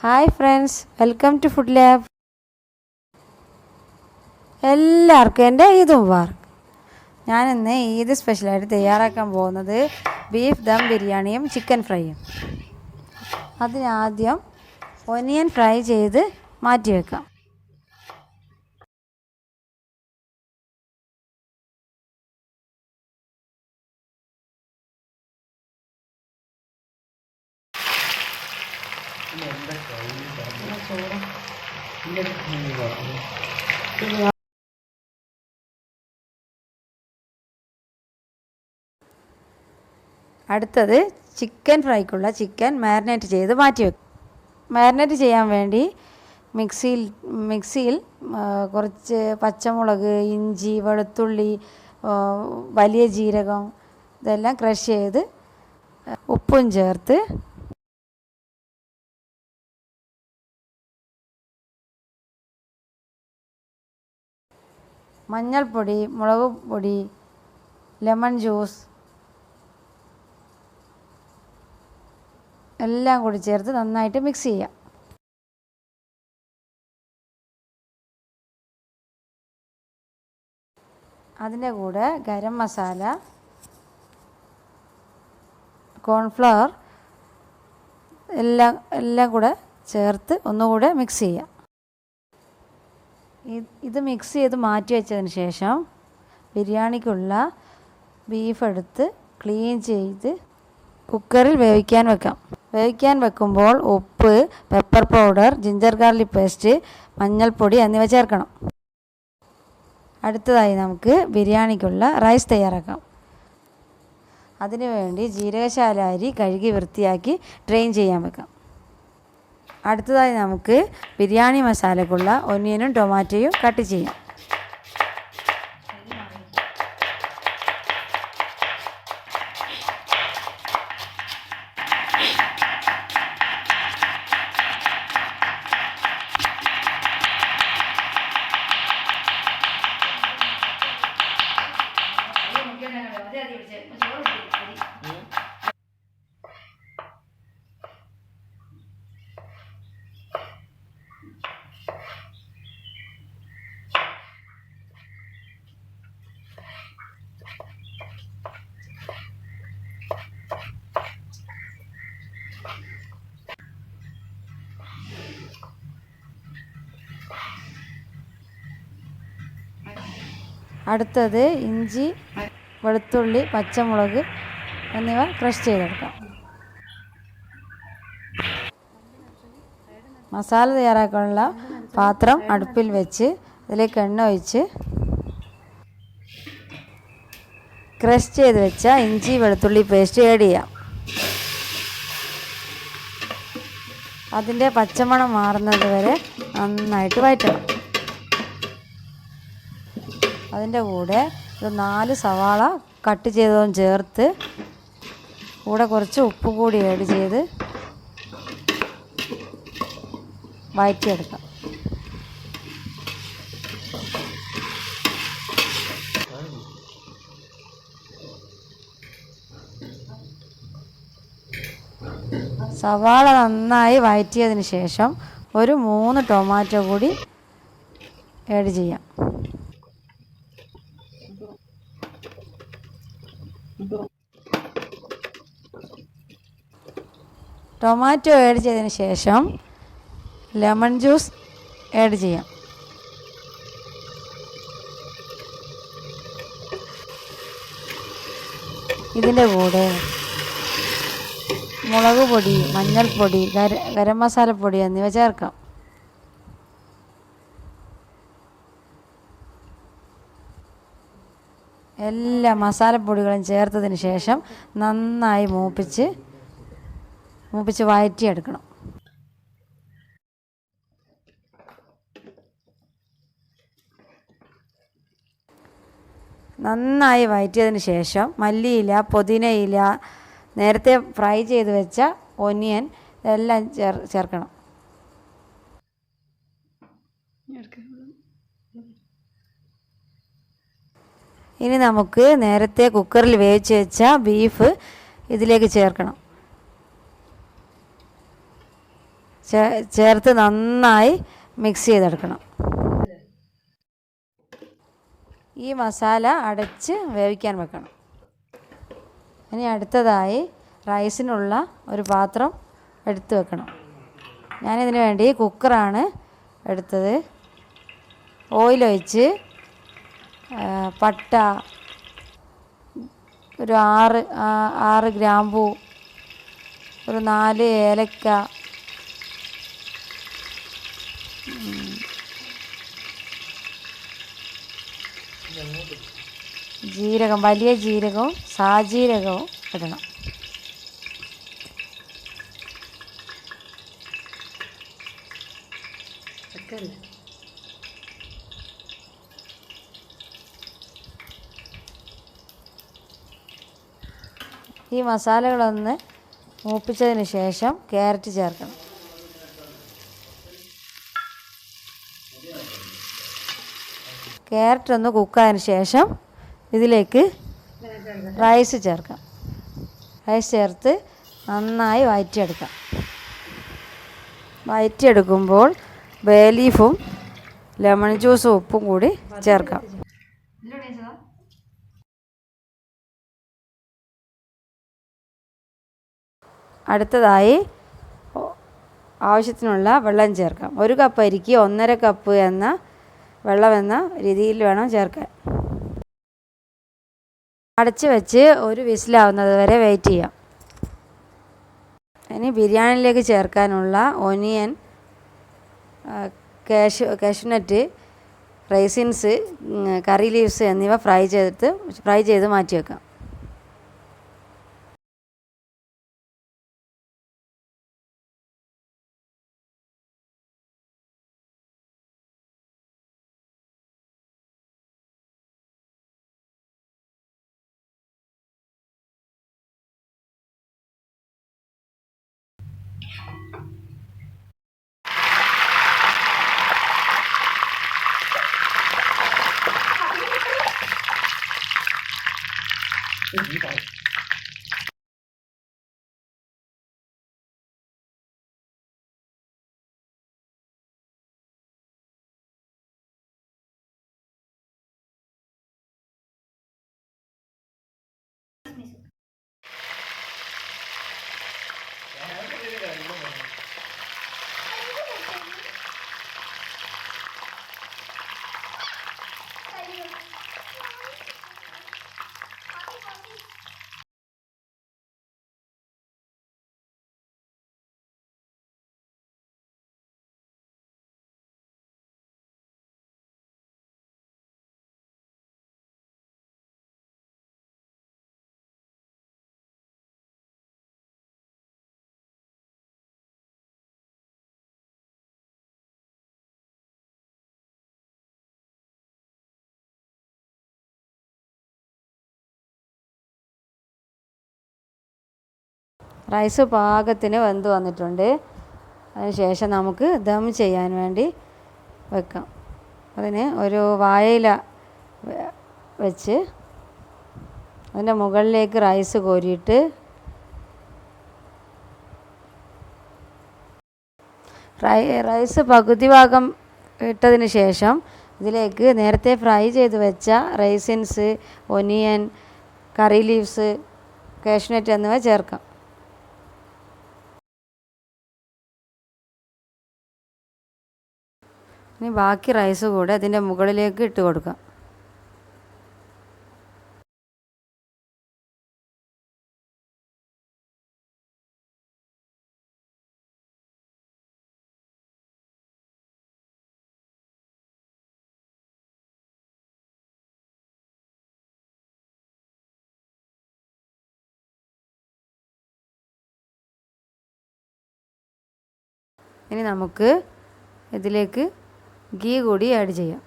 Hi friends, welcome to food lab. എല്ലാവർക്കും എൻ്റെ ഈദ് മുബാറക്ക്. ഞാനിന്ന് ഈദ് സ്പെഷ്യലായിട്ട് തയ്യാറാക്കാൻ പോകുന്നത് ബീഫ് ദം ബിരിയാണിയും ചിക്കൻ ഫ്രൈയും. അതിനാദ്യം ഒനിയൻ ഫ്രൈ ചെയ്ത് മാറ്റി വെക്കാം. അടുത്തത് ചിക്കൻ ഫ്രൈക്കുള്ള ചിക്കൻ മാരിനേറ്റ് ചെയ്ത് മാറ്റി വെക്കും. മാരിനേറ്റ് ചെയ്യാൻ വേണ്ടി മിക്സിയിൽ കുറച്ച് പച്ചമുളക്, ഇഞ്ചി, വെളുത്തുള്ളി, വലിയ ജീരകം ഇതെല്ലാം ക്രഷ് ചെയ്ത് ഉപ്പും ചേർത്ത് മഞ്ഞൾപ്പൊടി, മുളക് പൊടി, ലെമൺ ജ്യൂസ് എല്ലാം കൂടി ചേർത്ത് നന്നായിട്ട് മിക്സ് ചെയ്യാം. അതിൻ്റെ കൂടെ ഗരം മസാല, കോൺഫ്ലവർ എല്ലാം കൂടെ ചേർത്ത് ഒന്നുകൂടെ മിക്സ് ചെയ്യാം. ഇത് മിക്സ് ചെയ്ത് മാറ്റി വെച്ചതിന് ശേഷം ബിരിയാണിക്കുള്ള ബീഫ് എടുത്ത് ക്ലീൻ ചെയ്ത് കുക്കറിൽ വേവിക്കാൻ വെക്കുമ്പോൾ ഉപ്പ്, pepper powder, ginger garlic paste, മഞ്ഞൾപ്പൊടി എന്നിവ ചേർക്കണം. അടുത്തതായി നമുക്ക് ബിരിയാണിക്കുള്ള റൈസ് തയ്യാറാക്കാം. അതിനുവേണ്ടി ജീരകശാല അരി കഴുകി വൃത്തിയാക്കി ഡ്രെയിൻ ചെയ്യാൻ വെക്കാം. അടുത്തതായി നമുക്ക് ബിരിയാണി മസാലയ്ക്കുള്ള ഒനിയനും ടൊമാറ്റോയും കട്ട് ചെയ്യാം. അടുത്തത് ഇഞ്ചി, വെളുത്തുള്ളി, പച്ചമുളക് എന്നിവ ക്രഷ് ചെയ്തെടുക്കാം. മസാല തയ്യാറാക്കാനുള്ള പാത്രം അടുപ്പിൽ വെച്ച് അതിലേക്ക് എണ്ണ ഒഴിച്ച് ക്രഷ് ചെയ്ത് വെച്ച ഇഞ്ചി, വെളുത്തുള്ളി പേസ്റ്റ് ആഡ് ചെയ്യാം. അതിൻ്റെ പച്ചമണം മാറുന്നത് വരെ നന്നായിട്ട് വഴറ്റണം. അതിൻ്റെ കൂടെ ഒരു 4 സവാള കട്ട് ചെയ്തതും ചേർത്ത് കൂടെ കുറച്ച് ഉപ്പ് കൂടി ആഡ് ചെയ്ത് വഴറ്റിയെടുക്കാം. സവാള നന്നായി വഴറ്റിയതിന് ശേഷം ഒരു 3 ടൊമാറ്റോ കൂടി ആഡ് ചെയ്യാം. ടൊമാറ്റോ ആഡ് ചെയ്തതിന് ശേഷം ലെമൺ ജ്യൂസ് ആഡ് ചെയ്യാം. ഇതിൻ്റെ കൂടെ മുളക് പൊടി, മഞ്ഞൾപ്പൊടി, ഗരം മസാലപ്പൊടി എന്നിവ ചേർക്കാം. എല്ലാ മസാലപ്പൊടികളും ചേർത്തതിന് ശേഷം നന്നായി മൂപ്പിച്ച് വഴറ്റിയെടുക്കണം. നന്നായി വഴറ്റിയതിന് ശേഷം മല്ലിയില, പുതിനയില, നേരത്തെ ഫ്രൈ ചെയ്ത് വെച്ച ഒനിയൻ എല്ലാം ചേർക്കണം. ഇനി നമുക്ക് നേരത്തെ കുക്കറിൽ വേവിച്ച് വെച്ച ബീഫ് ഇതിലേക്ക് ചേർക്കണം. ചേർത്ത് നന്നായി മിക്സ് ചെയ്തെടുക്കണം. ഈ മസാല അടച്ച് വേവിക്കാൻ വെക്കണം. ഇനി അടുത്തതായി റൈസിനുള്ള ഒരു പാത്രം എടുത്ത് വെക്കണം. ഞാനിതിന് വേണ്ടി കുക്കറാണ് എടുത്തത്. ഓയിലൊഴിച്ച് പട്ട, ഒരു 6 ഗ്രാമ്പൂ, ഒരു 4 ഏലക്ക, ജീരകം, വലിയ ജീരകവും സാജീരകവും ഇടണം. ഈ മസാലകളൊന്ന് മൂപ്പിച്ചതിന് ശേഷം ക്യാരറ്റ് ചേർക്കണം. ക്യാരറ്റ് ഒന്ന് കുക്കായതിന് ശേഷം ഇതിലേക്ക് റൈസ് ചേർക്കാം. റൈസ് ചേർത്ത് നന്നായി വഴറ്റിയെടുക്കാം. വഴറ്റിയെടുക്കുമ്പോൾ ബേ ലീഫും ലെമൺ ജ്യൂസും ഉപ്പും കൂടി ചേർക്കാം. അടുത്തതായി ആവശ്യത്തിനുള്ള വെള്ളം ചേർക്കാം. 1 കപ്പ് അരിക്ക് 1.5 കപ്പ് വെള്ളം രീതിയിൽ വേണം ചേർക്കാൻ. അടച്ച് വെച്ച് ഒരു വിസിലാവുന്നത് വരെ വെയിറ്റ് ചെയ്യാം. ഇനി ബിരിയാണിയിലേക്ക് ചേർക്കാനുള്ള ഒനിയൻ, കാഷ്യൂനട്ട്, റൈസിൻസ്, കറി ലീവ്സ് എന്നിവ ഫ്രൈ ചെയ്ത് മാറ്റി വെക്കാം. റൈസ് പാകത്തിന് വെന്ത് വന്നിട്ടുണ്ട്. അതിനുശേഷം നമുക്ക് ദം ചെയ്യാൻ വേണ്ടി വെക്കാം. അതിന് ഒരു വാഴയില വെച്ച് അതിൻ്റെ മുകളിലേക്ക് റൈസ് കോരിയിട്ട് റൈസ് പകുതി ഭാഗം ഇട്ടതിന് ശേഷം ഇതിലേക്ക് നേരത്തെ ഫ്രൈ ചെയ്ത് വെച്ച റൈസിൻസ്, ഒനിയൻ, കറി ലീവ്സ്, കാഷ്യൂനട്ട് എന്നിവ ചേർക്കാം. ഇനി ബാക്കി റൈസ് കൂടെ അതിൻ്റെ മുകളിലേക്ക് ഇട്ട് കൊടുക്കാം. ഇനി നമുക്ക് ഇതിലേക്ക് ഗീ കൂടി ആഡ് ചെയ്യാം.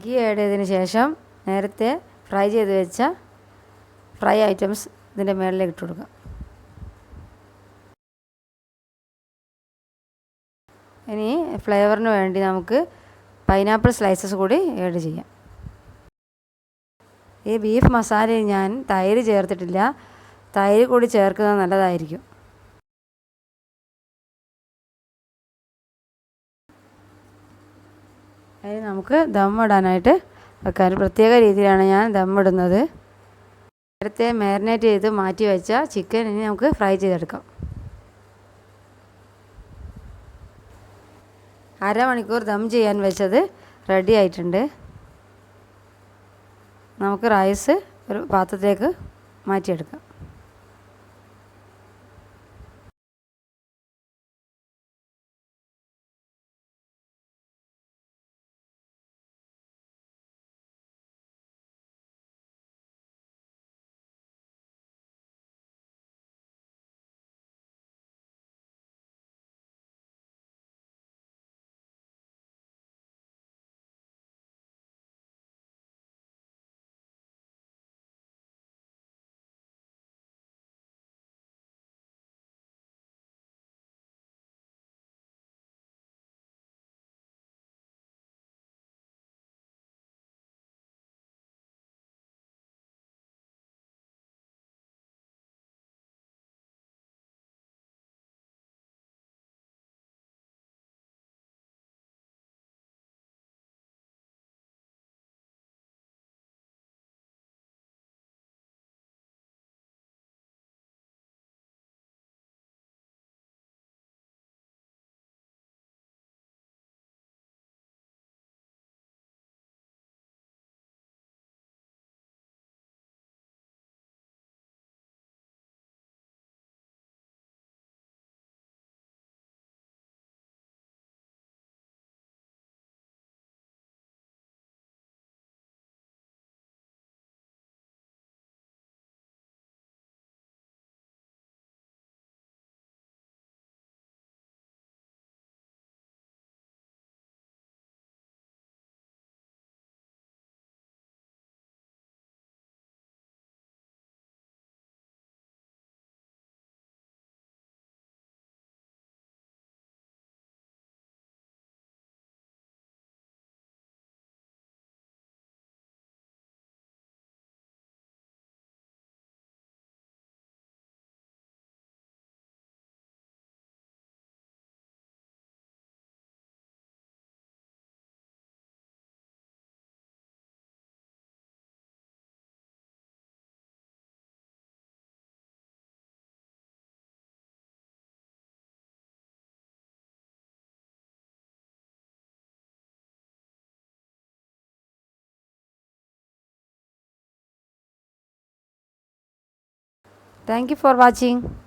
ഗീ ആഡ് ചെയ്തതിന് ശേഷം നേരത്തെ ഫ്രൈ ചെയ്ത് വെച്ച ഫ്രൈ ഐറ്റംസ് ഇതിൻ്റെ മുകളിലേക്ക് ഇട്ട് കൊടുക്കാം. ഇനി ഫ്ലേവറിന് വേണ്ടി നമുക്ക് പൈനാപ്പിൾ സ്ലൈസസ് കൂടി ആഡ് ചെയ്യാം. ഈ ബീഫ് മസാലയിൽ ഞാൻ തൈര് ചേർത്തിട്ടില്ല. തൈര് കൂടി ചേർക്കുന്നത് നല്ലതായിരിക്കും. അതിന് നമുക്ക് ദം ഇടാനായിട്ട് വെക്കാൻ ഒരു പ്രത്യേക രീതിയിലാണ് ഞാൻ ദം ഇടുന്നത്. നേരത്തെ മാരിനേറ്റ് ചെയ്ത് മാറ്റി വെച്ച ചിക്കൻ ഇനി നമുക്ക് ഫ്രൈ ചെയ്തെടുക്കാം. അരമണിക്കൂർ ദം ചെയ്യാൻ വെച്ചത് റെഡി ആയിട്ടുണ്ട്. നമുക്ക് റൈസ് ഒരു പാത്രത്തിലേക്ക് മാറ്റിയെടുക്കാം. Thank you for watching.